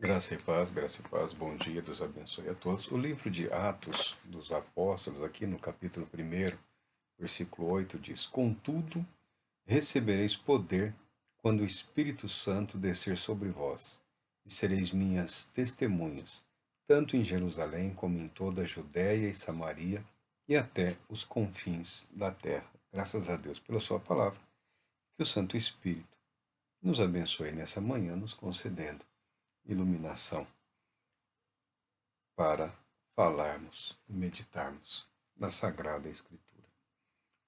Graça e paz, bom dia, Deus abençoe a todos. O livro de Atos dos Apóstolos, aqui no capítulo 1, versículo 8, diz: Contudo, recebereis poder quando o Espírito Santo descer sobre vós, e sereis minhas testemunhas, tanto em Jerusalém como em toda a Judéia e Samaria, e até os confins da terra. Graças a Deus pela sua palavra, que o Santo Espírito nos abençoe nessa manhã, nos concedendo iluminação para falarmos e meditarmos na Sagrada Escritura.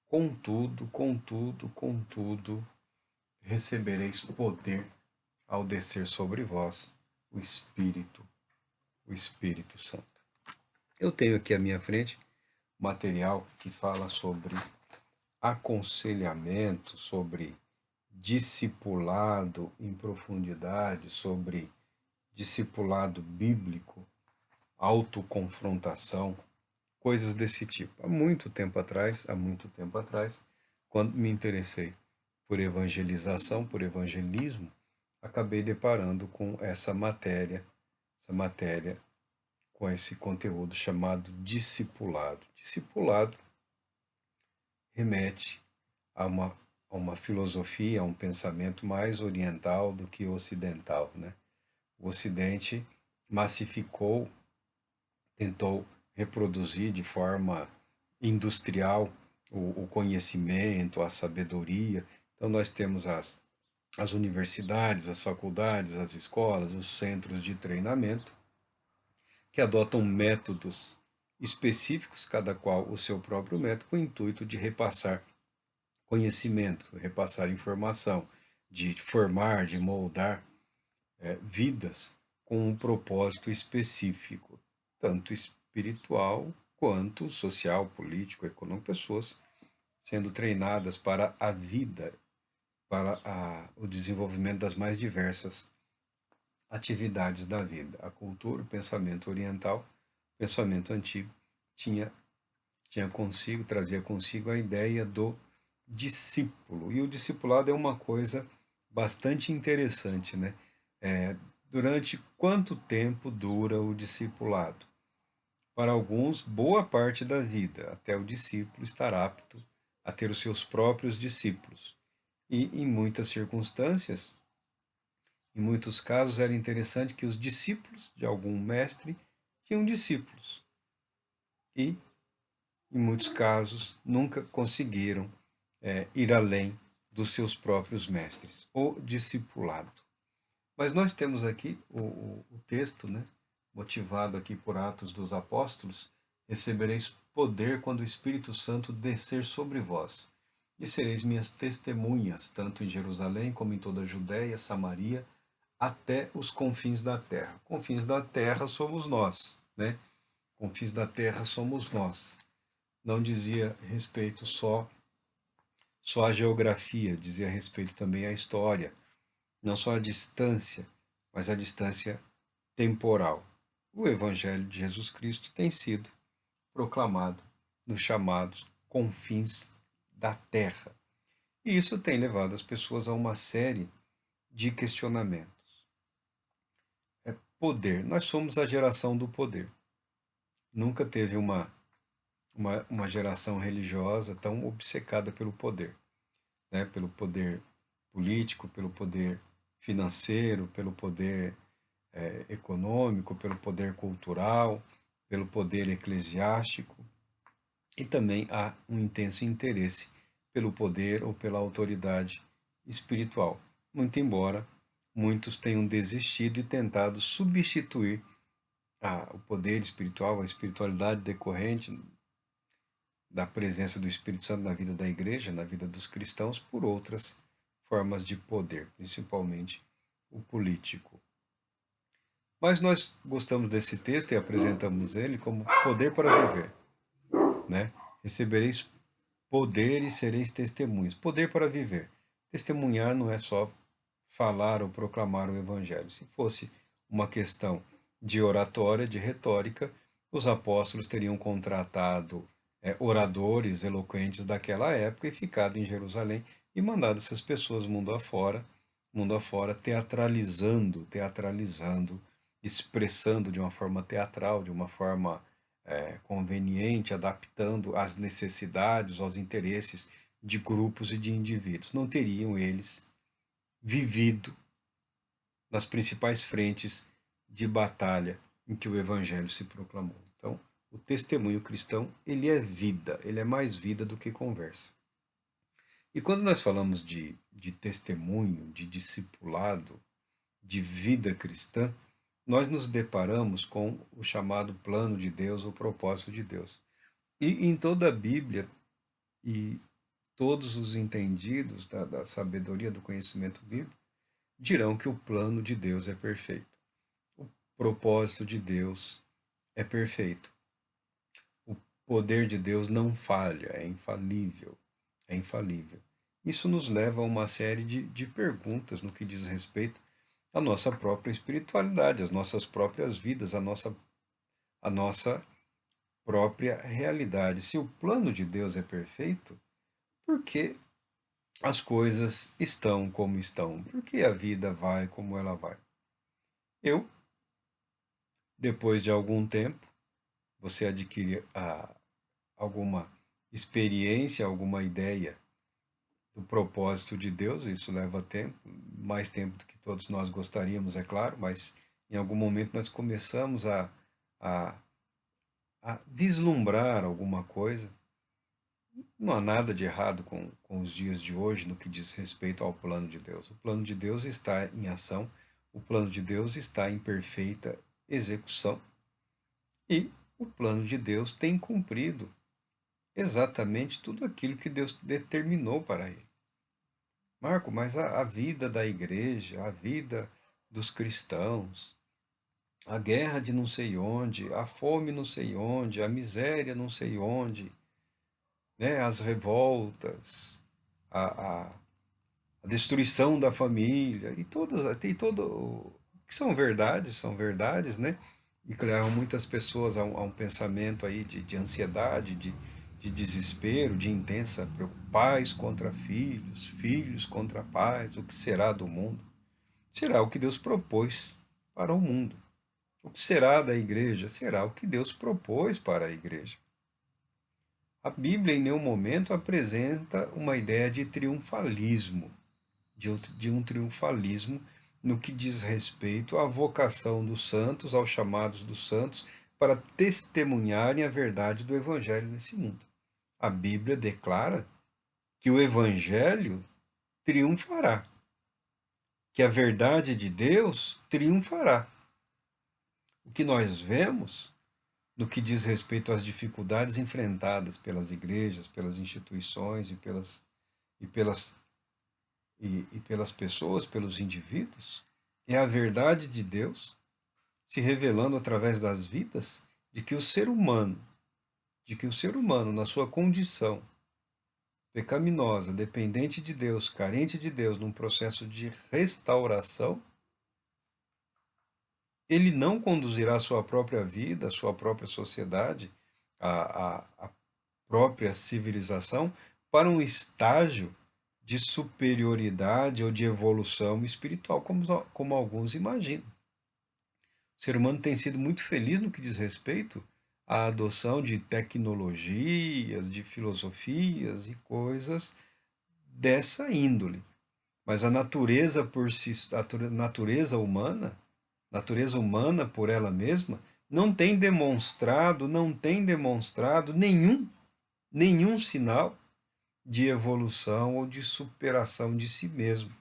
Contudo, recebereis poder ao descer sobre vós o Espírito Santo. Eu tenho aqui à minha frente material que fala sobre aconselhamento, sobre discipulado em profundidade, sobre discipulado bíblico, autoconfrontação, coisas desse tipo. Há muito tempo atrás, quando me interessei por evangelização, por evangelismo, acabei deparando com essa matéria com esse conteúdo chamado discipulado. Discipulado remete a uma filosofia, a um pensamento mais oriental do que ocidental, né? O Ocidente massificou, tentou reproduzir de forma industrial o conhecimento, a sabedoria. Então, nós temos as universidades, as faculdades, as escolas, os centros de treinamento, que adotam métodos específicos, cada qual o seu próprio método, com o intuito de repassar conhecimento, repassar informação, de formar, de moldar vidas com um propósito específico, tanto espiritual quanto social, político, econômico, pessoas sendo treinadas para a vida, para o desenvolvimento das mais diversas atividades da vida. A cultura, o pensamento oriental, o pensamento antigo, trazia consigo a ideia do discípulo. E o discipulado é uma coisa bastante interessante, né? Durante quanto tempo dura o discipulado? Para alguns, boa parte da vida, até o discípulo estar apto a ter os seus próprios discípulos. E em muitas circunstâncias, em muitos casos, era interessante que os discípulos de algum mestre tinham discípulos. E, em muitos casos, nunca conseguiram ir além dos seus próprios mestres, o discipulado. Mas nós temos aqui o texto, né, motivado aqui por Atos dos Apóstolos: recebereis poder quando o Espírito Santo descer sobre vós, e sereis minhas testemunhas, tanto em Jerusalém como em toda a Judéia, Samaria, até os confins da terra. Confins da terra somos nós, né? Confins da terra somos nós. Não dizia respeito só à geografia, dizia respeito também à história, não só a distância, mas a distância temporal. O Evangelho de Jesus Cristo tem sido proclamado nos chamados confins da terra. E isso tem levado as pessoas a uma série de questionamentos. Poder. Nós somos a geração do poder. Nunca teve uma geração religiosa tão obcecada pelo poder, né? Pelo poder político, pelo poder financeiro, pelo poder econômico, pelo poder cultural, pelo poder eclesiástico, e também há um intenso interesse pelo poder ou pela autoridade espiritual, muito embora muitos tenham desistido e tentado substituir o poder espiritual, a espiritualidade decorrente da presença do Espírito Santo na vida da igreja, na vida dos cristãos, por outras formas de poder, principalmente o político. Mas nós gostamos desse texto e apresentamos ele como poder para viver, né? Recebereis poder e sereis testemunhas. Poder para viver. Testemunhar não é só falar ou proclamar o evangelho. Se fosse uma questão de oratória, de retórica, os apóstolos teriam contratado oradores eloquentes daquela época e ficado em Jerusalém e mandado essas pessoas mundo afora, teatralizando expressando de uma forma teatral, de uma forma conveniente, adaptando às necessidades, aos interesses de grupos e de indivíduos. Não teriam eles vivido nas principais frentes de batalha em que o evangelho se proclamou. Então, o testemunho cristão, ele é vida, ele é mais vida do que conversa. E quando nós falamos de testemunho, de discipulado, de vida cristã, nós nos deparamos com o chamado plano de Deus, o propósito de Deus. E em toda a Bíblia, e todos os entendidos da sabedoria do conhecimento bíblico dirão que o plano de Deus é perfeito. O propósito de Deus é perfeito. O poder de Deus não falha, é infalível. É infalível. Isso nos leva a uma série de perguntas no que diz respeito à nossa própria espiritualidade, às nossas próprias vidas, à nossa própria realidade. Se o plano de Deus é perfeito, por que as coisas estão como estão? Por que a vida vai como ela vai? Eu, depois de algum tempo, você adquire alguma experiência, alguma ideia do propósito de Deus, isso leva tempo, mais tempo do que todos nós gostaríamos, é claro, mas em algum momento nós começamos a, a vislumbrar alguma coisa. Não há nada de errado com os dias de hoje no que diz respeito ao plano de Deus. O plano de Deus está em ação, o plano de Deus está em perfeita execução e o plano de Deus tem cumprido exatamente tudo aquilo que Deus determinou para ele. Marco, mas a vida da igreja, a vida dos cristãos, a guerra de não sei onde, a fome não sei onde, a miséria não sei onde, né, as revoltas, a, a, a destruição da família, e todas, tem todo, que são verdades, né? E que levam muitas pessoas a um pensamento aí de ansiedade, de desespero, de intensa pais contra filhos, filhos contra pais, o que será do mundo? Será o que Deus propôs para o mundo. O que será da igreja? Será o que Deus propôs para a igreja. A Bíblia em nenhum momento apresenta uma ideia de triunfalismo, de um triunfalismo no que diz respeito à vocação dos santos, aos chamados dos santos, para testemunharem a verdade do Evangelho nesse mundo. A Bíblia declara que o Evangelho triunfará, que a verdade de Deus triunfará. O que nós vemos no que diz respeito às dificuldades enfrentadas pelas igrejas, pelas instituições e pelas, e pelas pessoas, pelos indivíduos, é a verdade de Deus se revelando através das vidas de que o ser humano, na sua condição pecaminosa, dependente de Deus, carente de Deus, num processo de restauração, ele não conduzirá a sua própria vida, a sua própria sociedade, a própria civilização para um estágio de superioridade ou de evolução espiritual, como alguns imaginam. O ser humano tem sido muito feliz no que diz respeito à adoção de tecnologias, de filosofias e coisas dessa índole. Mas a natureza por si, a natureza humana por ela mesma, não tem demonstrado nenhum sinal de evolução ou de superação de si mesmo.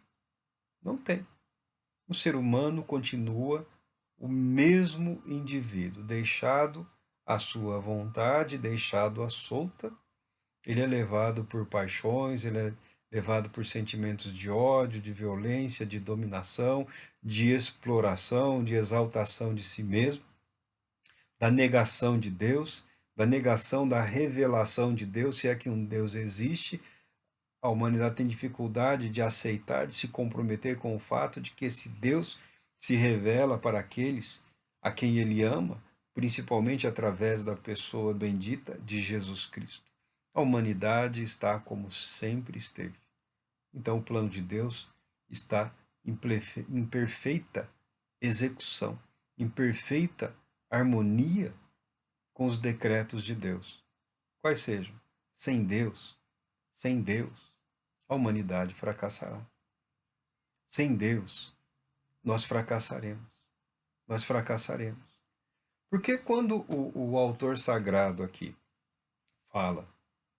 Não tem. O ser humano continua o mesmo indivíduo, deixado à sua vontade, deixado à solta. Ele é levado por paixões, ele é levado por sentimentos de ódio, de violência, de dominação, de exploração, de exaltação de si mesmo, da negação de Deus, da negação da revelação de Deus, se é que um Deus existe. A humanidade tem dificuldade de aceitar, de se comprometer com o fato de que esse Deus se revela para aqueles a quem ele ama, principalmente através da pessoa bendita de Jesus Cristo. A humanidade está como sempre esteve. Então, o plano de Deus está em perfeita execução. em perfeita harmonia com os decretos de Deus. Quais sejam? Sem Deus, a humanidade fracassará. Sem Deus, nós fracassaremos. Nós fracassaremos. Porque quando o autor sagrado aqui fala,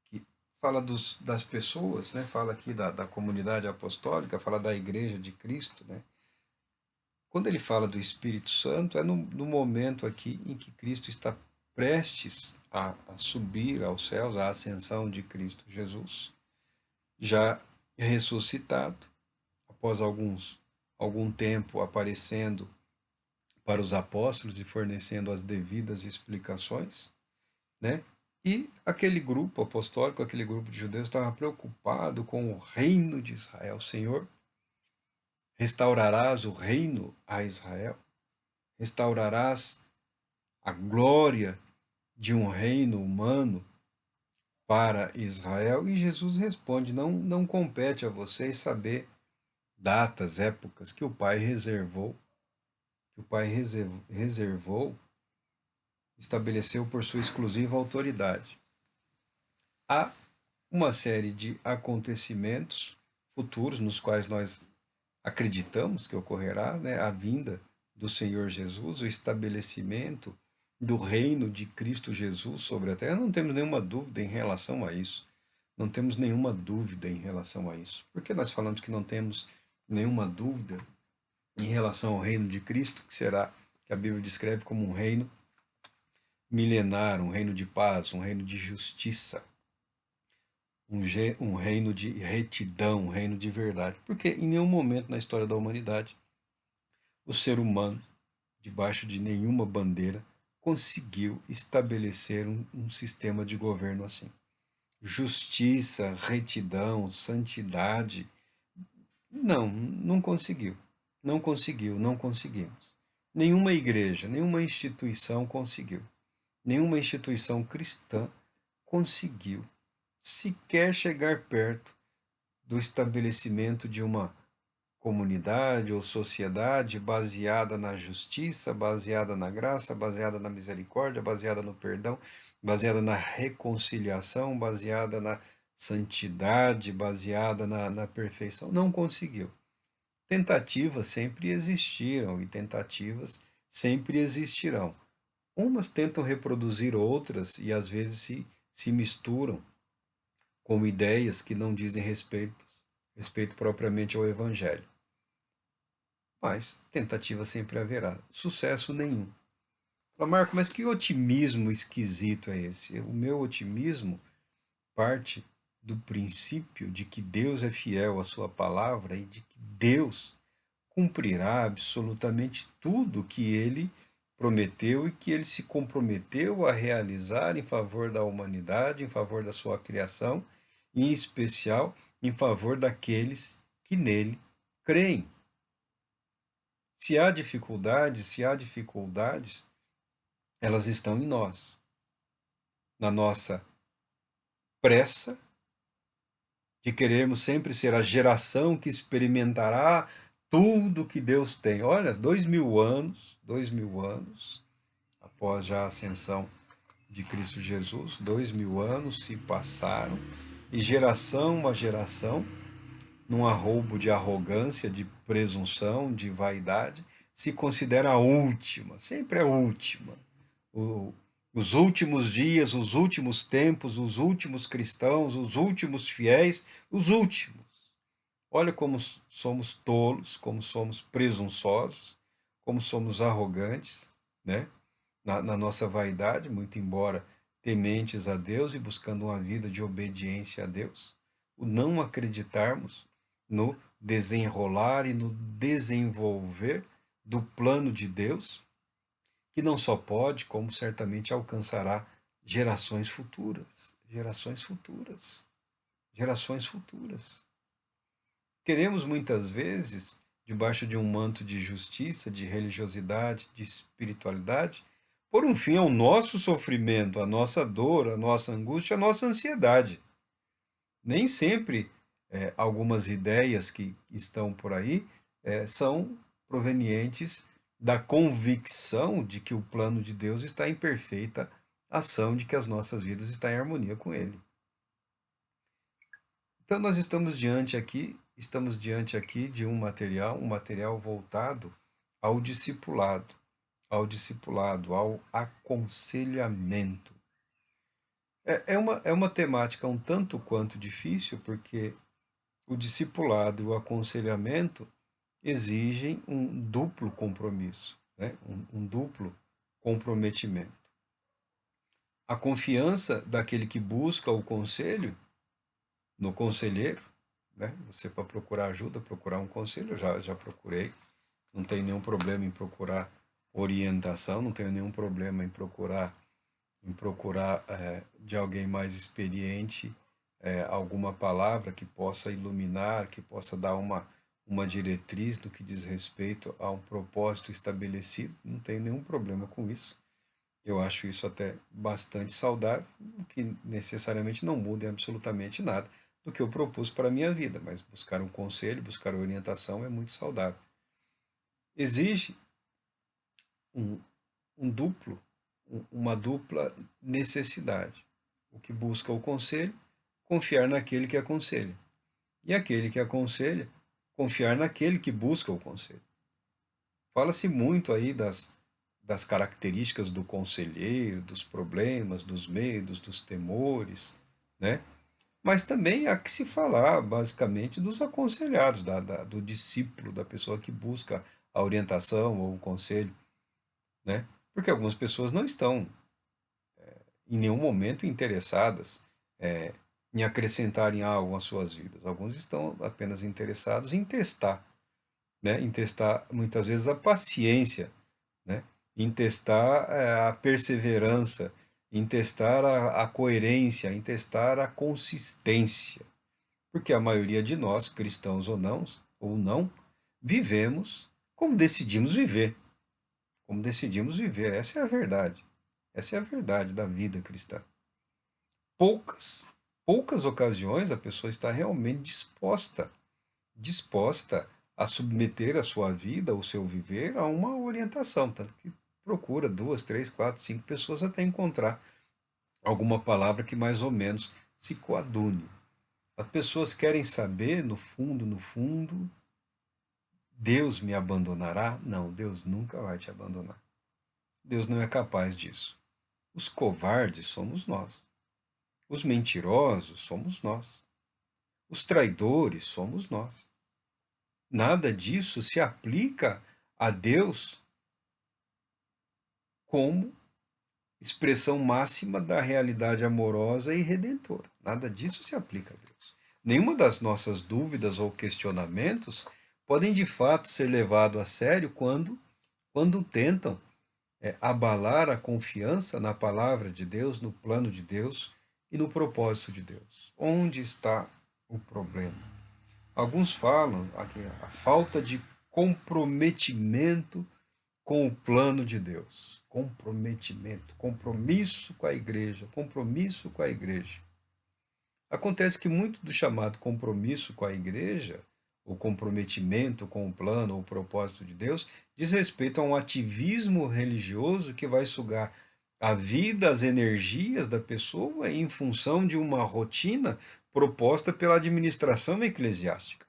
que fala das pessoas, né? Fala aqui da comunidade apostólica, fala da igreja de Cristo, né? Quando ele fala do Espírito Santo, é no momento aqui em que Cristo está prestes a subir aos céus, a ascensão de Cristo Jesus, já ressuscitado, após algum tempo aparecendo para os apóstolos e fornecendo as devidas explicações, né? E aquele grupo apostólico, aquele grupo de judeus estava preocupado com o reino de Israel. Senhor, restaurarás o reino a Israel? Restaurarás a glória de um reino humano para Israel? E Jesus responde: não compete a vocês saber datas, épocas que o Pai reservou, estabeleceu por sua exclusiva autoridade. Há uma série de acontecimentos futuros nos quais nós acreditamos que ocorrerá, né? A vinda do Senhor Jesus, o estabelecimento do reino de Cristo Jesus sobre a terra. Não temos nenhuma dúvida em relação a isso. Não temos nenhuma dúvida em relação a isso. Por que nós falamos que não temos nenhuma dúvida em relação ao reino de Cristo, que será, que a Bíblia descreve como um reino milenar, um reino de paz, um reino de justiça, um reino de retidão, um reino de verdade? Porque em nenhum momento na história da humanidade o ser humano, debaixo de nenhuma bandeira, conseguiu estabelecer um sistema de governo assim. Justiça, retidão, santidade. Não conseguiu. Não conseguiu, não conseguimos. Nenhuma igreja, nenhuma instituição conseguiu. Nenhuma instituição cristã conseguiu sequer chegar perto do estabelecimento de uma comunidade ou sociedade baseada na justiça, baseada na graça, baseada na misericórdia, baseada no perdão, baseada na reconciliação, baseada na santidade, baseada na perfeição. Não conseguiu. Tentativas sempre existiram e tentativas sempre existirão. Umas tentam reproduzir outras e às vezes se misturam com ideias que não dizem respeito propriamente ao Evangelho. Mas tentativa sempre haverá, sucesso nenhum. Fala, Marco, mas que otimismo esquisito é esse? O meu otimismo parte do princípio de que Deus é fiel à sua palavra e de que Deus cumprirá absolutamente tudo que ele prometeu e que ele se comprometeu a realizar em favor da humanidade, em favor da sua criação, e em especial em favor daqueles que nele creem. Se há dificuldades, elas estão em nós, na nossa pressa de querermos sempre ser a geração que experimentará tudo que Deus tem. Olha, 2000 anos após já a ascensão de Cristo Jesus, 2000 anos se passaram e geração a geração, num arroubo de arrogância, de presunção, de vaidade, se considera a última, sempre a última. Os últimos dias, os últimos tempos, os últimos cristãos, os últimos fiéis, os últimos. Olha como somos tolos, como somos presunçosos, como somos arrogantes, né? Na nossa vaidade, muito embora tementes a Deus e buscando uma vida de obediência a Deus. O não acreditarmos no desenrolar e no desenvolver do plano de Deus, que não só pode, como certamente alcançará gerações futuras, gerações futuras, gerações futuras. Queremos muitas vezes, debaixo de um manto de justiça, de religiosidade, de espiritualidade, pôr um fim ao nosso sofrimento, à nossa dor, à nossa angústia, à nossa ansiedade. Nem sempre algumas ideias que estão por aí são provenientes da convicção de que o plano de Deus está em perfeita ação, de que as nossas vidas estão em harmonia com Ele. Então nós estamos diante aqui de um material voltado ao discipulado, ao aconselhamento. É uma temática um tanto quanto difícil, porque o discipulado e o aconselhamento exigem um duplo compromisso, né? Um duplo comprometimento. A confiança daquele que busca o conselho no conselheiro, né? Você, para procurar ajuda, procurar um conselho, eu já procurei, não tenho nenhum problema em procurar orientação, não tenho nenhum problema em procurar de alguém mais experiente alguma palavra que possa iluminar, que possa dar uma diretriz no que diz respeito a um propósito estabelecido. Não tenho nenhum problema com isso. Eu acho isso até bastante saudável, o que necessariamente não muda em absolutamente nada do que eu propus para a minha vida, mas buscar um conselho, buscar orientação é muito saudável. Exige um, um duplo, uma dupla necessidade. O que busca o conselho, confiar naquele que aconselha. E aquele que aconselha, confiar naquele que busca o conselho. Fala-se muito aí das características do conselheiro, dos problemas, dos medos, dos temores, né? Mas também há que se falar, basicamente, dos aconselhados, do discípulo, da pessoa que busca a orientação ou o conselho, né? Porque algumas pessoas não estão em nenhum momento interessadas em acrescentarem algo às suas vidas. Alguns estão apenas interessados em testar, né? Em testar muitas vezes a paciência, né? Em testar a perseverança, em testar a coerência, em testar a consistência. Porque a maioria de nós, cristãos ou não, vivemos como decidimos viver. Como decidimos viver. Essa é a verdade. Essa é a verdade da vida cristã. Poucas, poucas ocasiões a pessoa está realmente disposta a submeter a sua vida, o seu viver, a uma orientação. Tanto que procura duas, três, quatro, cinco pessoas até encontrar alguma palavra que mais ou menos se coadune. As pessoas querem saber, no fundo, Deus me abandonará? Não, Deus nunca vai te abandonar. Deus não é capaz disso. Os covardes somos nós. Os mentirosos somos nós. Os traidores somos nós. Nada disso se aplica a Deus como expressão máxima da realidade amorosa e redentora. Nada disso se aplica a Deus. Nenhuma das nossas dúvidas ou questionamentos podem de fato ser levados a sério quando tentam abalar a confiança na palavra de Deus, no plano de Deus e no propósito de Deus. Onde está o problema? Alguns falam aqui a falta de comprometimento com o plano de Deus. Comprometimento, compromisso com a igreja, compromisso com a igreja. Acontece que muito do chamado compromisso com a igreja, o comprometimento com o plano ou o propósito de Deus, diz respeito a um ativismo religioso que vai sugar a vida, as energias da pessoa em função de uma rotina proposta pela administração eclesiástica.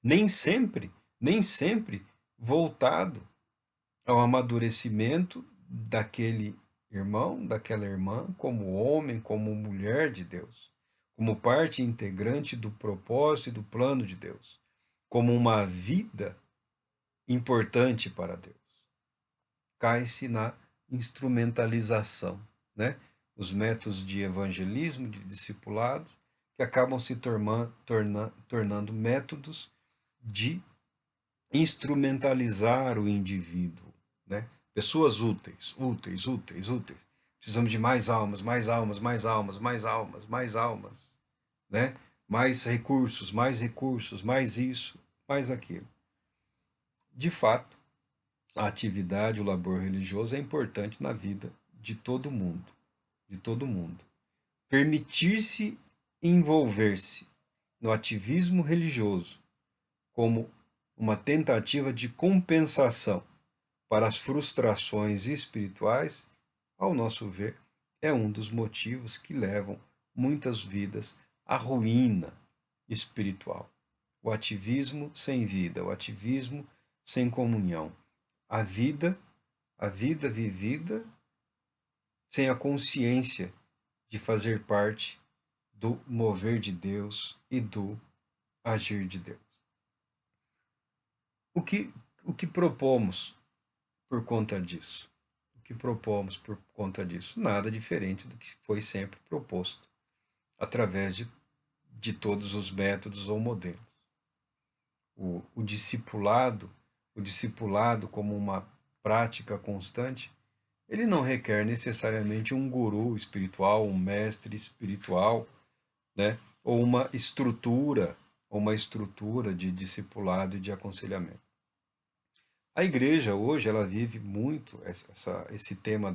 Nem sempre voltado ao amadurecimento daquele irmão, daquela irmã, como homem, como mulher de Deus, como parte integrante do propósito e do plano de Deus, como uma vida importante para Deus. Cai-se na instrumentalização, né? Os métodos de evangelismo, de discipulado, que acabam se tornando métodos de instrumentalizar o indivíduo, né? Pessoas úteis, úteis, úteis, úteis. Precisamos de mais almas, mais almas, mais almas, mais almas, mais almas, né? Mais recursos, mais isso, mais aquilo. De fato, a atividade, o labor religioso é importante na vida de todo mundo, de todo mundo. Permitir-se envolver-se no ativismo religioso como uma tentativa de compensação para as frustrações espirituais, ao nosso ver, é um dos motivos que levam muitas vidas à ruína espiritual. O ativismo sem vida, o ativismo sem comunhão. A vida, a vida vivida sem a consciência de fazer parte do mover de Deus e do agir de Deus. O que, o que propomos por conta disso? O que propomos por conta disso? Nada diferente do que foi sempre proposto através de todos os métodos ou modelos. O discipulado, o discipulado como uma prática constante, ele não requer necessariamente um guru espiritual, um mestre espiritual, né? Ou uma estrutura de discipulado e de aconselhamento. A igreja hoje ela vive muito esse tema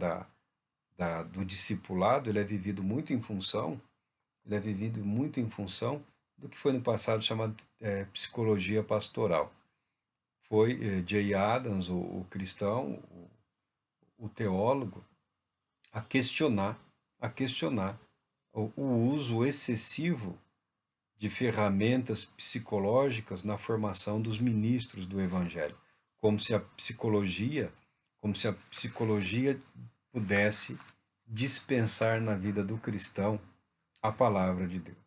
do discipulado, ele é vivido muito em função, ele é vivido muito em função do que foi no passado chamado psicologia pastoral. Foi Jay Adams, o cristão, o teólogo, a questionar o uso excessivo de ferramentas psicológicas na formação dos ministros do evangelho, como se a psicologia, como se a psicologia pudesse dispensar na vida do cristão a palavra de Deus.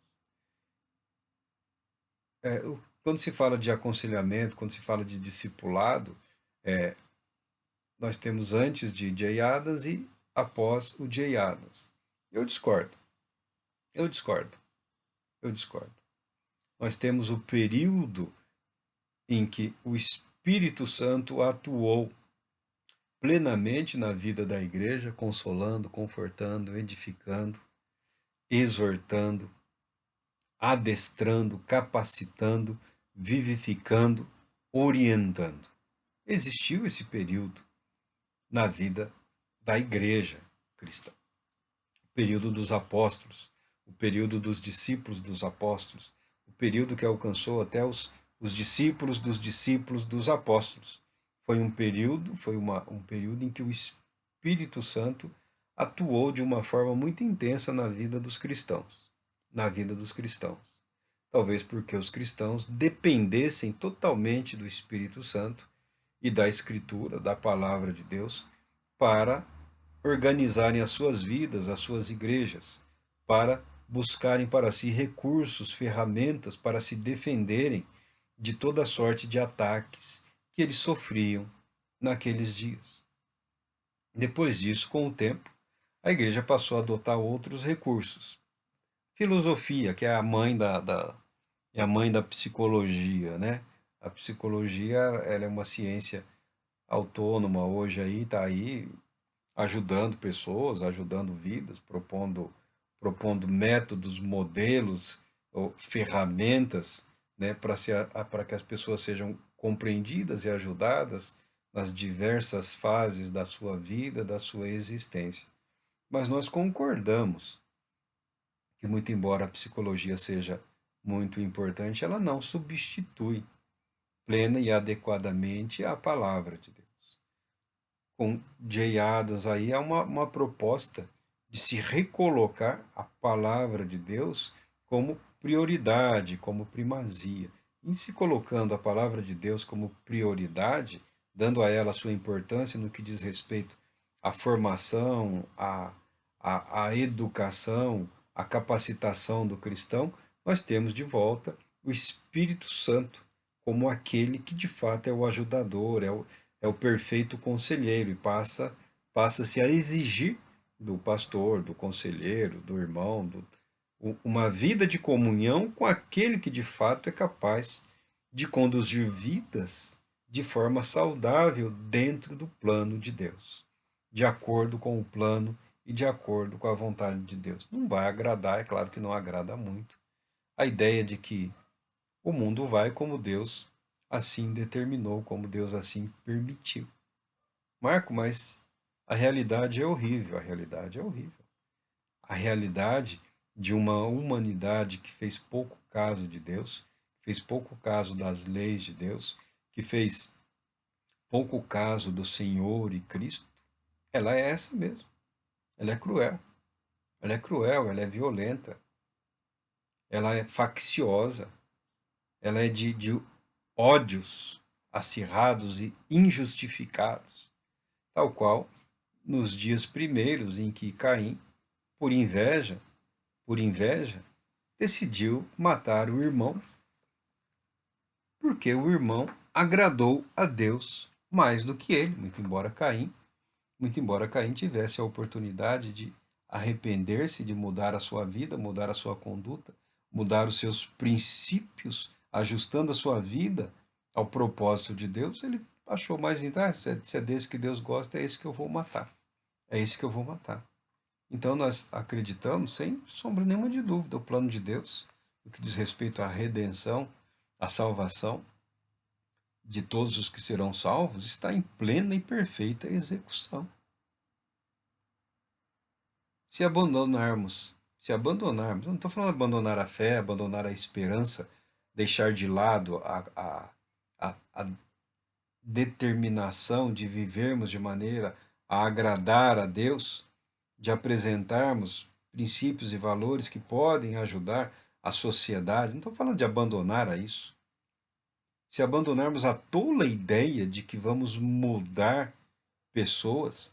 Quando se fala de aconselhamento, quando se fala de discipulado, nós temos antes de Jay Adams e após o Jay Adams. Eu discordo. Eu discordo. Eu discordo. Nós temos o período em que o Espírito Santo atuou plenamente na vida da igreja, consolando, confortando, edificando, exortando, adestrando, capacitando, vivificando, orientando. Existiu esse período na vida da igreja cristã. O período dos apóstolos, o período dos discípulos dos apóstolos, o período que alcançou até os discípulos dos apóstolos. Foi um período, um período em que o Espírito Santo atuou de uma forma muito intensa na vida dos cristãos. Na vida dos cristãos. Talvez porque os cristãos dependessem totalmente do Espírito Santo e da Escritura, da palavra de Deus, para organizarem as suas vidas, as suas igrejas, para buscarem para si recursos, ferramentas para se defenderem de toda sorte de ataques que eles sofriam naqueles dias. Depois disso, com o tempo, a igreja passou a adotar outros recursos. Filosofia, que é é a mãe da psicologia, né? A psicologia, ela é uma ciência autônoma hoje aí, está aí ajudando pessoas, ajudando vidas, propondo métodos, modelos, ou ferramentas, né, para que as pessoas sejam compreendidas e ajudadas nas diversas fases da sua vida, da sua existência. Mas nós concordamos que, muito embora a psicologia seja muito importante, ela não substitui plena e adequadamente a palavra de Deus. Com Jay Adams aí há uma proposta de se recolocar a palavra de Deus como prioridade, como primazia. Em se colocando a palavra de Deus como prioridade, dando a ela a sua importância no que diz respeito à formação, à educação, à capacitação do cristão, nós temos de volta o Espírito Santo como aquele que de fato é o ajudador, é o perfeito conselheiro e passa-se a exigir do pastor, do conselheiro, do irmão, uma vida de comunhão com aquele que de fato é capaz de conduzir vidas de forma saudável dentro do plano de Deus, de acordo com o plano e de acordo com a vontade de Deus. Não vai agradar, é claro que não agrada muito, a ideia de que o mundo vai como Deus assim determinou, como Deus assim permitiu. Marco, mas a realidade é horrível, a realidade é horrível. A realidade de uma humanidade que fez pouco caso de Deus, fez pouco caso das leis de Deus, que fez pouco caso do Senhor e Cristo, ela é essa mesmo. Ela é cruel. Ela é cruel, ela é violenta, ela é facciosa, ela é de ódios acirrados e injustificados, tal qual nos dias primeiros em que Caim, por inveja, decidiu matar o irmão, porque o irmão agradou a Deus mais do que ele, muito embora Caim tivesse a oportunidade de arrepender-se, de mudar a sua vida, mudar a sua conduta, mudar os seus princípios, ajustando a sua vida ao propósito de Deus, ele achou mais então, se é desse que Deus gosta, é esse que eu vou matar. É esse que eu vou matar. Então nós acreditamos, sem sombra nenhuma de dúvida, o plano de Deus, no que diz respeito à redenção, à salvação de todos os que serão salvos, está em plena e perfeita execução. Se abandonarmos, eu não estou falando abandonar a fé, abandonar a esperança, deixar de lado a determinação de vivermos de maneira a agradar a Deus, de apresentarmos princípios e valores que podem ajudar a sociedade. Não estou falando de abandonar a isso. Se abandonarmos a tola ideia de que vamos mudar pessoas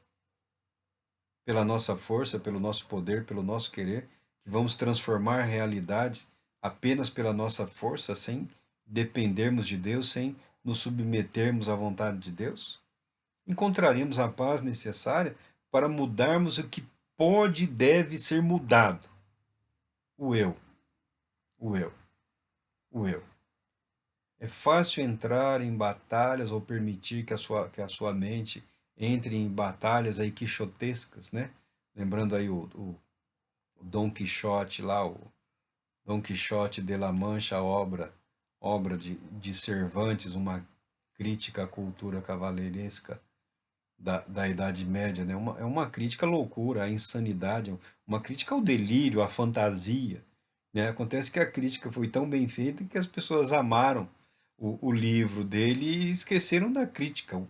pela nossa força, pelo nosso poder, pelo nosso querer, que vamos transformar realidades apenas pela nossa força, sem dependermos de Deus, sem nos submetermos à vontade de Deus, encontraremos a paz necessária para mudarmos o que pode e deve ser mudado. O eu, o eu, o eu. É fácil entrar em batalhas ou permitir que a sua mente entre em batalhas aí quixotescas, né? Lembrando aí o Dom Quixote lá, o Dom Quixote de La Mancha, obra de Cervantes, uma crítica à cultura cavaleiresca da Idade Média, né? É uma crítica à loucura, à insanidade, uma crítica ao delírio, à fantasia, né? Acontece que a crítica foi tão bem feita que as pessoas amaram o livro dele e esqueceram da crítica.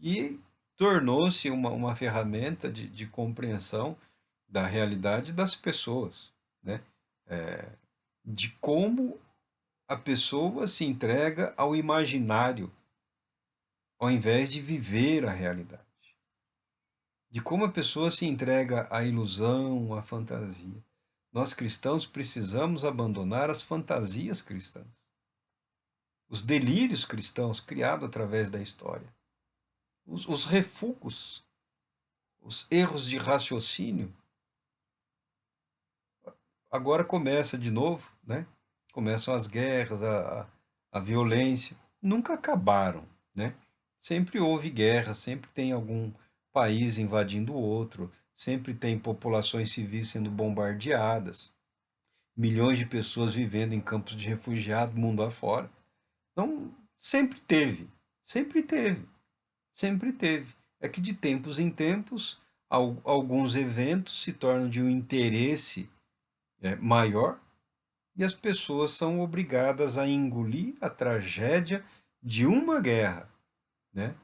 E tornou-se uma ferramenta de compreensão da realidade das pessoas, né? De como a pessoa se entrega ao imaginário, ao invés de viver a realidade. De como a pessoa se entrega à ilusão, à fantasia. Nós cristãos precisamos abandonar as fantasias cristãs, os delírios cristãos criados através da história, os refugos, os erros de raciocínio. Agora começa de novo, né? Começam as guerras, a violência. Nunca acabaram, né? Sempre houve guerra, sempre tem algum país invadindo o outro, sempre tem populações civis sendo bombardeadas, milhões de pessoas vivendo em campos de refugiados mundo afora. Então, sempre teve, sempre teve, sempre teve. É que de tempos em tempos, alguns eventos se tornam de um interesse maior e as pessoas são obrigadas a engolir a tragédia de uma guerra, né?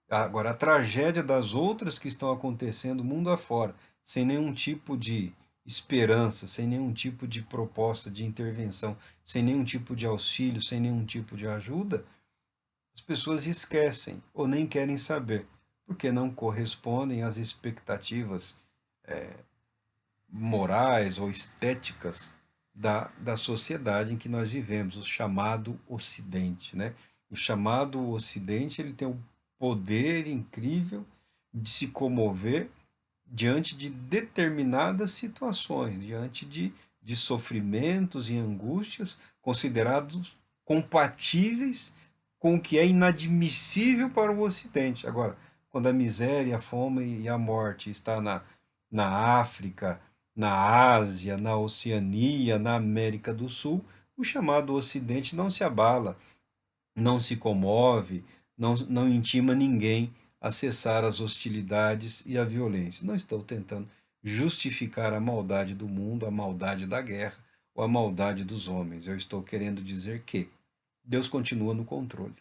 Agora, a tragédia das outras que estão acontecendo mundo afora, sem nenhum tipo de esperança, sem nenhum tipo de proposta de intervenção, sem nenhum tipo de auxílio, sem nenhum tipo de ajuda, as pessoas esquecem ou nem querem saber, porque não correspondem às expectativas morais ou estéticas da sociedade em que nós vivemos, o chamado Ocidente, né? O chamado Ocidente, ele tem o poder incrível de se comover diante de determinadas situações, diante de sofrimentos e angústias considerados compatíveis com o que é inadmissível para o Ocidente. Agora, quando a miséria, a fome e a morte está na África, na Ásia, na Oceania, na América do Sul, o chamado Ocidente não se abala, não se comove, não intima ninguém a cessar as hostilidades e a violência. Não estou tentando justificar a maldade do mundo, a maldade da guerra ou a maldade dos homens. Eu estou querendo dizer que Deus continua no controle.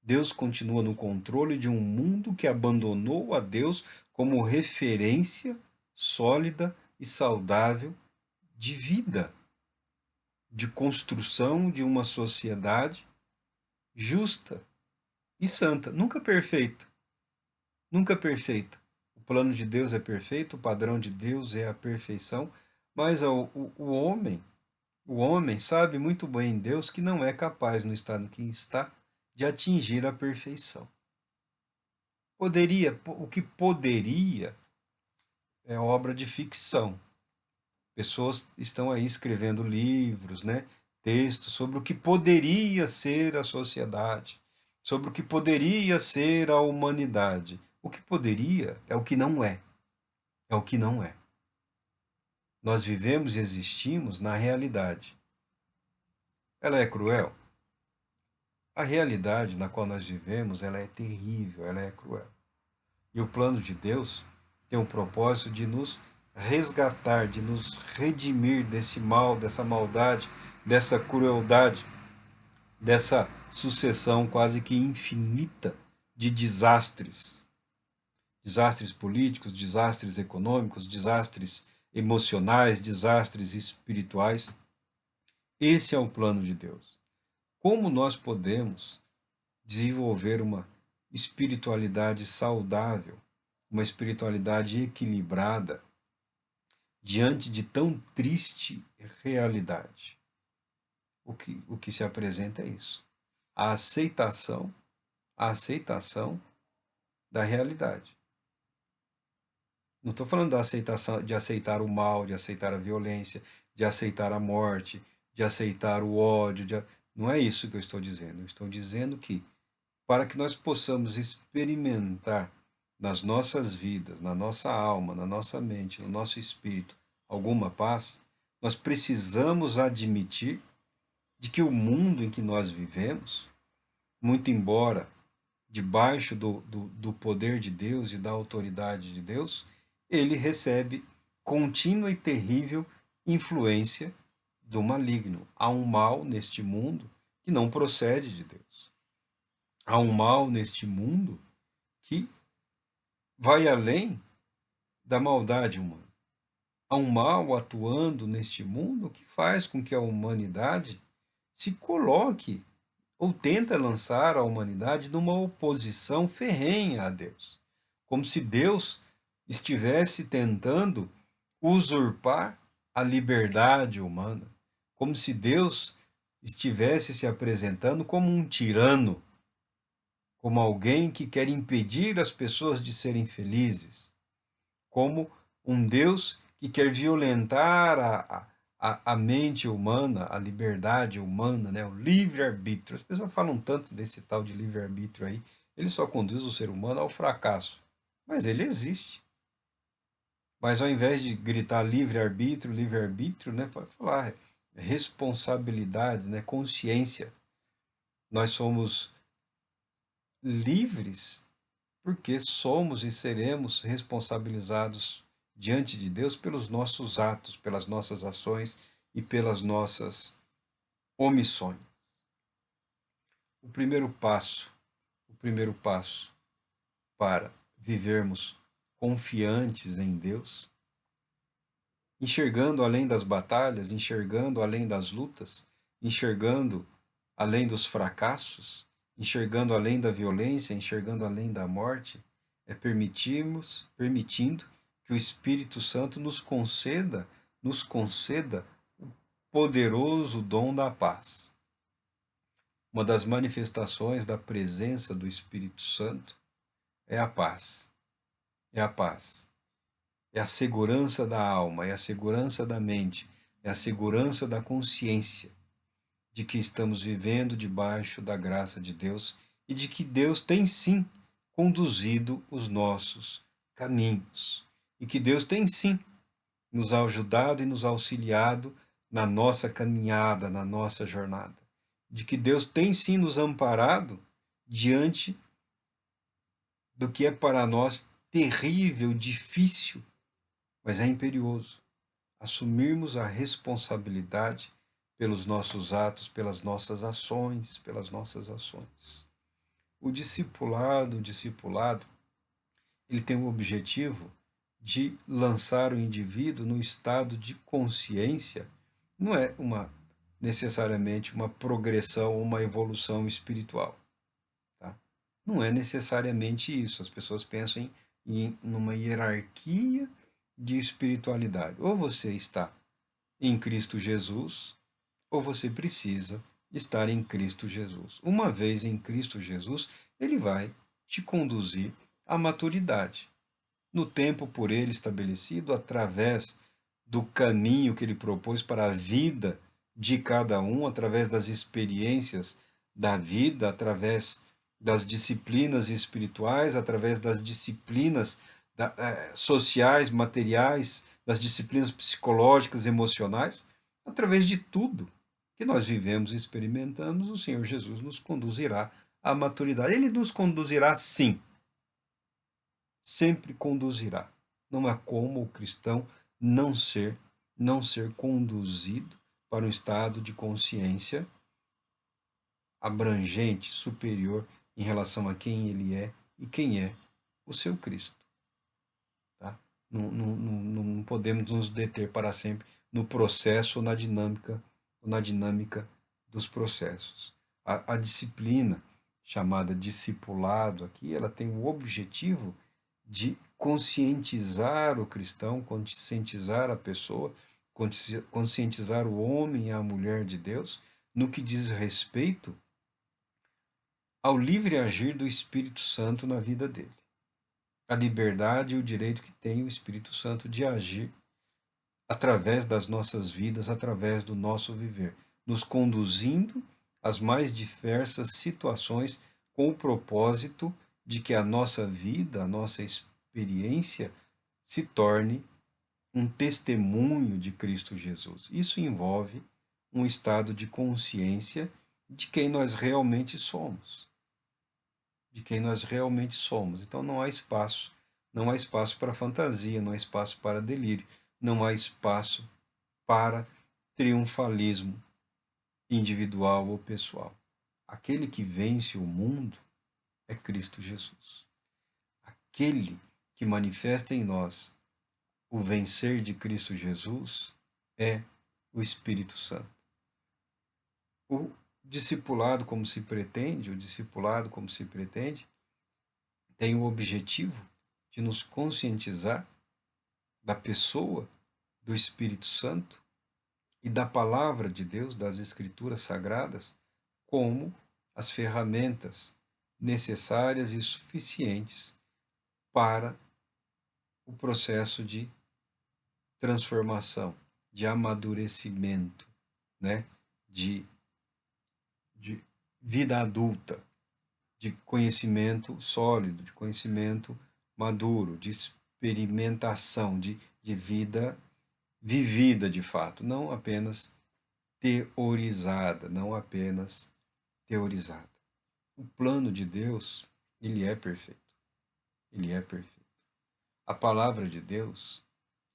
Deus continua no controle de um mundo que abandonou a Deus como referência sólida e saudável de vida, de construção de uma sociedade justa e santa, nunca perfeita, nunca perfeita. O plano de Deus é perfeito, o padrão de Deus é a perfeição, mas o homem sabe muito bem Deus que não é capaz, no estado em que está, de atingir a perfeição. O que poderia é obra de ficção. Pessoas estão aí escrevendo livros, né, textos sobre o que poderia ser a sociedade, sobre o que poderia ser a humanidade. O que poderia é o que não é. É o que não é. Nós vivemos e existimos na realidade. Ela é cruel? A realidade na qual nós vivemos, ela é terrível, ela é cruel. E o plano de Deus tem o propósito de nos resgatar, de nos redimir desse mal, dessa maldade, dessa crueldade, dessa sucessão quase que infinita de desastres. Desastres políticos, desastres econômicos, desastres emocionais, desastres espirituais. Esse é o plano de Deus. Como nós podemos desenvolver uma espiritualidade saudável, uma espiritualidade equilibrada diante de tão triste realidade? O que se apresenta é isso. A aceitação da realidade. Não estou falando da aceitação, de aceitar o mal, de aceitar a violência, de aceitar a morte, de aceitar o ódio. Não é isso que eu estou dizendo. Eu estou dizendo que, para que nós possamos experimentar nas nossas vidas, na nossa alma, na nossa mente, no nosso espírito, alguma paz, nós precisamos admitir de que o mundo em que nós vivemos, muito embora debaixo do poder de Deus e da autoridade de Deus, ele recebe contínua e terrível influência do maligno. Há um mal neste mundo que não procede de Deus. Há um mal neste mundo que vai além da maldade humana. Há um mal atuando neste mundo que faz com que a humanidade se coloque ou tenta lançar a humanidade numa oposição ferrenha a Deus, como se Deus estivesse tentando usurpar a liberdade humana, como se Deus estivesse se apresentando como um tirano, como alguém que quer impedir as pessoas de serem felizes, como um Deus que quer violentar a mente humana, a liberdade humana, né? O livre-arbítrio. As pessoas falam tanto desse tal de livre-arbítrio aí, ele só conduz o ser humano ao fracasso. Mas ele existe. Mas ao invés de gritar livre-arbítrio, né, pode falar responsabilidade, né, consciência. Nós somos livres porque somos e seremos responsabilizados diante de Deus pelos nossos atos, pelas nossas ações e pelas nossas omissões. O primeiro passo para vivermos confiantes em Deus, enxergando além das batalhas, enxergando além das lutas, enxergando além dos fracassos, enxergando além da violência, enxergando além da morte, é permitindo que o Espírito Santo nos conceda o poderoso dom da paz. Uma das manifestações da presença do Espírito Santo é a paz. É a paz. É a segurança da alma, é a segurança da mente, é a segurança da consciência de que estamos vivendo debaixo da graça de Deus e de que Deus tem sim conduzido os nossos caminhos e que Deus tem sim nos ajudado e nos auxiliado na nossa caminhada, na nossa jornada, de que Deus tem sim nos amparado diante do que é para nós terrível, difícil, mas é imperioso assumirmos a responsabilidade pelos nossos atos, pelas nossas ações, pelas nossas ações. O discipulado, ele tem o objetivo de lançar o indivíduo no estado de consciência, não é necessariamente uma progressão, uma evolução espiritual. Tá? Não é necessariamente isso. As pessoas pensam numa hierarquia de espiritualidade. Ou você está em Cristo Jesus, ou você precisa estar em Cristo Jesus. Uma vez em Cristo Jesus, ele vai te conduzir à maturidade. No tempo por ele estabelecido, através do caminho que ele propôs para a vida de cada um, através das experiências da vida, através das disciplinas espirituais, através das disciplinas sociais, materiais, das disciplinas psicológicas, emocionais, através de tudo que nós vivemos e experimentamos, o Senhor Jesus nos conduzirá à maturidade. Ele nos conduzirá, sim, sempre conduzirá. Não há como o cristão não ser conduzido para um estado de consciência abrangente, superior em relação a quem ele é e quem é o seu Cristo. Tá? Não podemos nos deter para sempre no processo ou na dinâmica dos processos. A disciplina, chamada discipulado aqui, ela tem o objetivo de conscientizar o cristão, conscientizar a pessoa, conscientizar o homem e a mulher de Deus no que diz respeito ao livre agir do Espírito Santo na vida dele. A liberdade e o direito que tem o Espírito Santo de agir através das nossas vidas, através do nosso viver, nos conduzindo às mais diversas situações com o propósito de que a nossa vida, a nossa experiência se torne um testemunho de Cristo Jesus. Isso envolve um estado de consciência de quem nós realmente somos. De quem nós realmente somos. Então não há espaço para fantasia, não há espaço para delírio, não há espaço para triunfalismo individual ou pessoal. Aquele que vence o mundo é Cristo Jesus. Aquele que manifesta em nós o vencer de Cristo Jesus é o Espírito Santo. O discipulado como se pretende, tem o objetivo de nos conscientizar da pessoa do Espírito Santo e da palavra de Deus, das Escrituras Sagradas, como as ferramentas necessárias e suficientes para o processo de transformação, de amadurecimento, né? de vida adulta, de conhecimento sólido, de conhecimento maduro, de experimentação, de vida vivida de fato, não apenas teorizada, não apenas teorizada. O plano de Deus, ele é perfeito. Ele é perfeito. A palavra de Deus,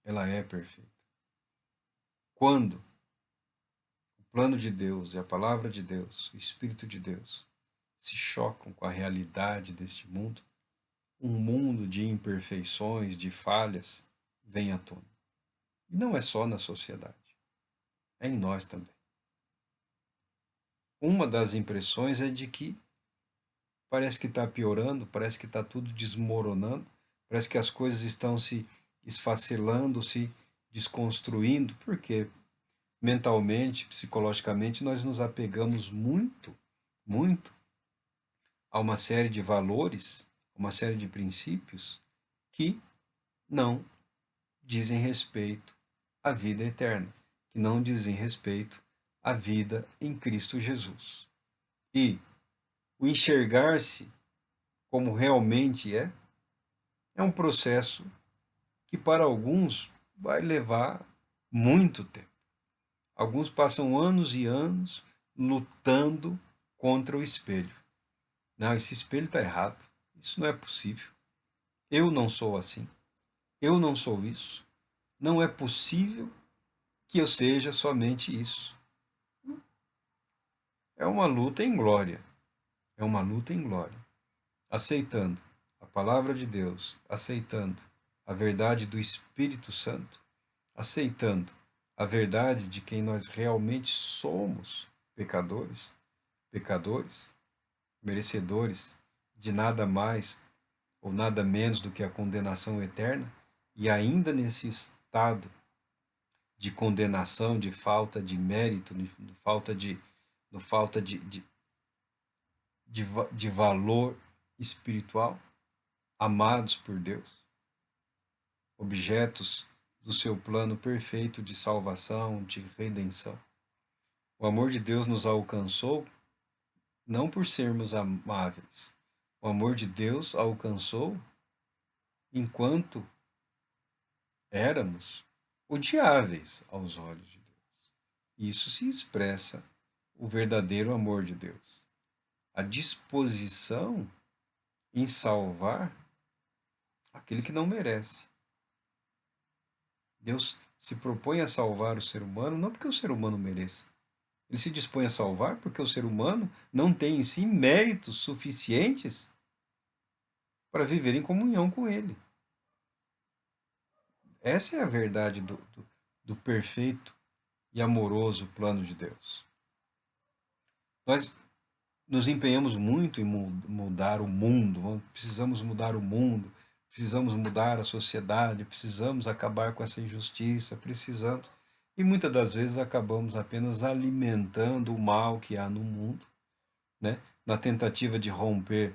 ela é perfeita. Quando o plano de Deus e a palavra de Deus, o Espírito de Deus, se chocam com a realidade deste mundo, um mundo de imperfeições, de falhas, vem à tona. E não é só na sociedade, é em nós também. Uma das impressões é de que parece que está piorando, parece que está tudo desmoronando, parece que as coisas estão se esfacelando, se desconstruindo, porque mentalmente, psicologicamente, nós nos apegamos muito, muito a uma série de valores, uma série de princípios que não dizem respeito à vida eterna, que não dizem respeito à vida em Cristo Jesus. E o enxergar-se como realmente é um processo que para alguns vai levar muito tempo. Alguns passam anos e anos lutando contra o espelho. Não, esse espelho está errado. Isso não é possível. Eu não sou assim. Eu não sou isso. Não é possível que eu seja somente isso. É uma luta em glória. É uma luta em glória. aceitando a palavra de Deus, aceitando a verdade do Espírito Santo, aceitando a verdade de quem nós realmente somos, pecadores, pecadores, merecedores de nada mais ou nada menos do que a condenação eterna, e ainda nesse estado de condenação, de falta de mérito, de falta de valor espiritual, amados por Deus, objetos do seu plano perfeito de salvação, de redenção. O amor de Deus nos alcançou não por sermos amáveis. O amor de Deus alcançou enquanto éramos odiáveis aos olhos de Deus. Isso se expressa o verdadeiro amor de Deus. A disposição em salvar aquele que não merece. Deus se propõe a salvar o ser humano não porque o ser humano mereça. Ele se dispõe a salvar porque o ser humano não tem em si méritos suficientes para viver em comunhão com ele. Essa é a verdade do perfeito e amoroso plano de Deus. Nós nos empenhamos muito em mudar o mundo, precisamos mudar o mundo, precisamos mudar a sociedade, precisamos acabar com essa injustiça, precisamos. E muitas das vezes acabamos apenas alimentando o mal que há no mundo, né? Na tentativa de romper,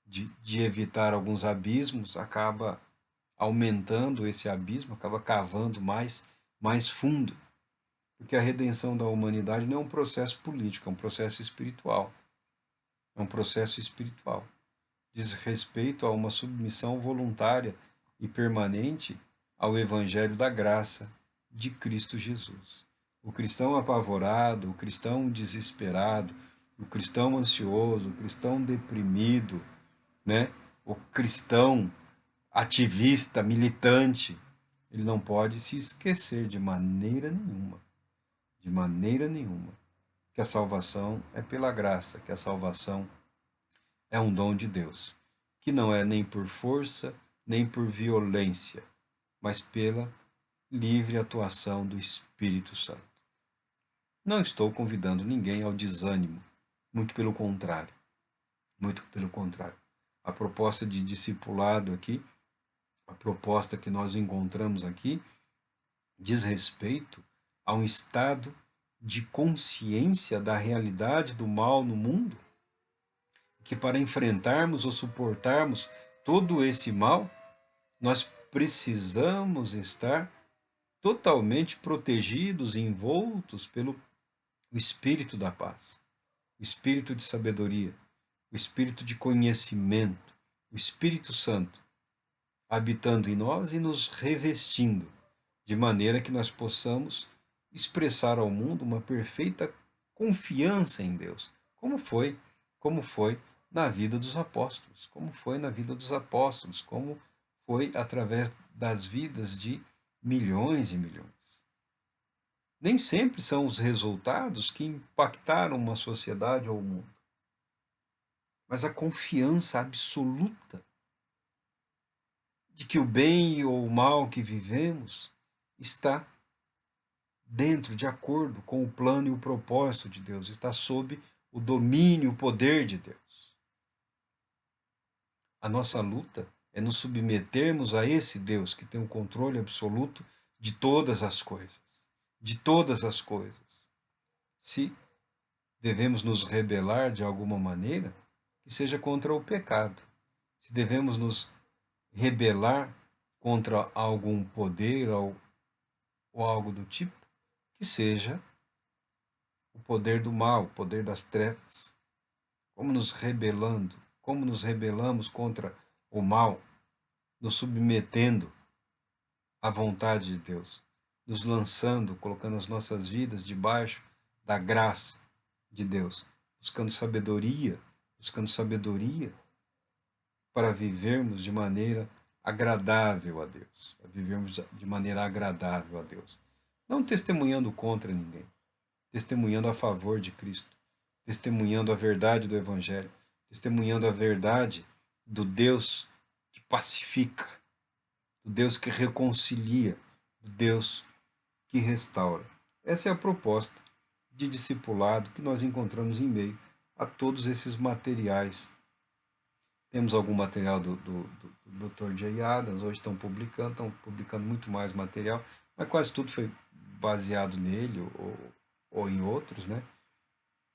de evitar alguns abismos, acaba aumentando esse abismo, acaba cavando mais fundo. Porque a redenção da humanidade não é um processo político, é um processo espiritual. É um processo espiritual. Diz respeito a uma submissão voluntária e permanente ao Evangelho da graça de Cristo Jesus. O cristão apavorado, o cristão desesperado, o cristão ansioso, o cristão deprimido, né? O cristão ativista, militante, ele não pode se esquecer de maneira nenhuma, que a salvação é pela graça, que a salvação é um dom de Deus, que não é nem por força, nem por violência, mas pela livre atuação do Espírito Santo. Não estou convidando ninguém ao desânimo, muito pelo contrário, muito pelo contrário. A proposta de discipulado aqui, a proposta que nós encontramos aqui, diz respeito a um estado de consciência da realidade do mal no mundo, que para enfrentarmos ou suportarmos todo esse mal, nós precisamos estar totalmente protegidos e envoltos pelo Espírito da paz, o Espírito de sabedoria, o Espírito de conhecimento, o Espírito Santo, habitando em nós e nos revestindo, de maneira que nós possamos expressar ao mundo uma perfeita confiança em Deus, como foi na vida dos apóstolos, como foi na vida dos apóstolos, como foi através das vidas de milhões e milhões. Nem sempre são os resultados que impactaram uma sociedade ou o mundo, mas a confiança absoluta de que o bem ou o mal que vivemos está dentro, de acordo com o plano e o propósito de Deus, está sob o domínio, o poder de Deus. A nossa luta é nos submetermos a esse Deus que tem o controle absoluto de todas as coisas, de todas as coisas. Se devemos nos rebelar de alguma maneira, que seja contra o pecado. Se devemos nos rebelar contra algum poder ou algo do tipo, que seja o poder do mal, o poder das trevas. Como nos rebelamos contra o mal, nos submetendo à vontade de Deus, nos lançando, colocando as nossas vidas debaixo da graça de Deus, buscando sabedoria para vivermos de maneira agradável a Deus, para vivermos de maneira agradável a Deus. Não testemunhando contra ninguém, testemunhando a favor de Cristo, testemunhando a verdade do Evangelho, testemunhando a verdade do Deus que pacifica, do Deus que reconcilia, do Deus que restaura. Essa é a proposta de discipulado que nós encontramos em meio a todos esses materiais. Temos algum material do Dr. J. Adams, hoje estão publicando muito mais material, mas quase tudo foi baseado nele ou em outros, né?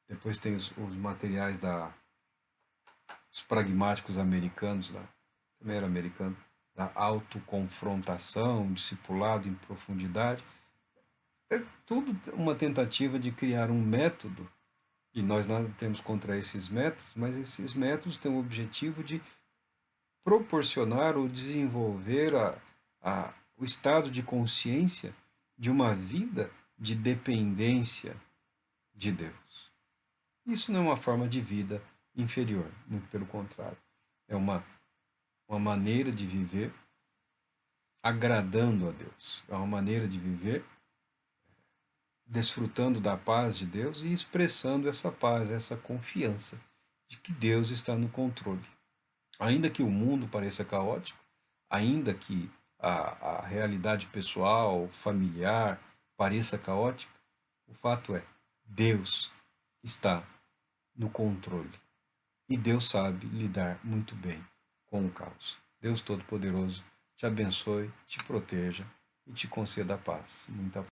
Depois tem os materiais os pragmáticos americanos, também era americano, da autoconfrontação, discipulado em profundidade. É tudo uma tentativa de criar um método, e nós nada temos contra esses métodos, mas esses métodos têm o objetivo de proporcionar ou desenvolver o estado de consciência de uma vida de dependência de Deus. Isso não é uma forma de vida inferior, muito pelo contrário. É uma maneira de viver agradando a Deus. É uma maneira de viver desfrutando da paz de Deus e expressando essa paz, essa confiança de que Deus está no controle. Ainda que o mundo pareça caótico, ainda que a realidade pessoal, familiar pareça caótica, o fato é, Deus está no controle. E Deus sabe lidar muito bem com o caos. Deus Todo-Poderoso te abençoe, te proteja e te conceda a paz. Muita paz.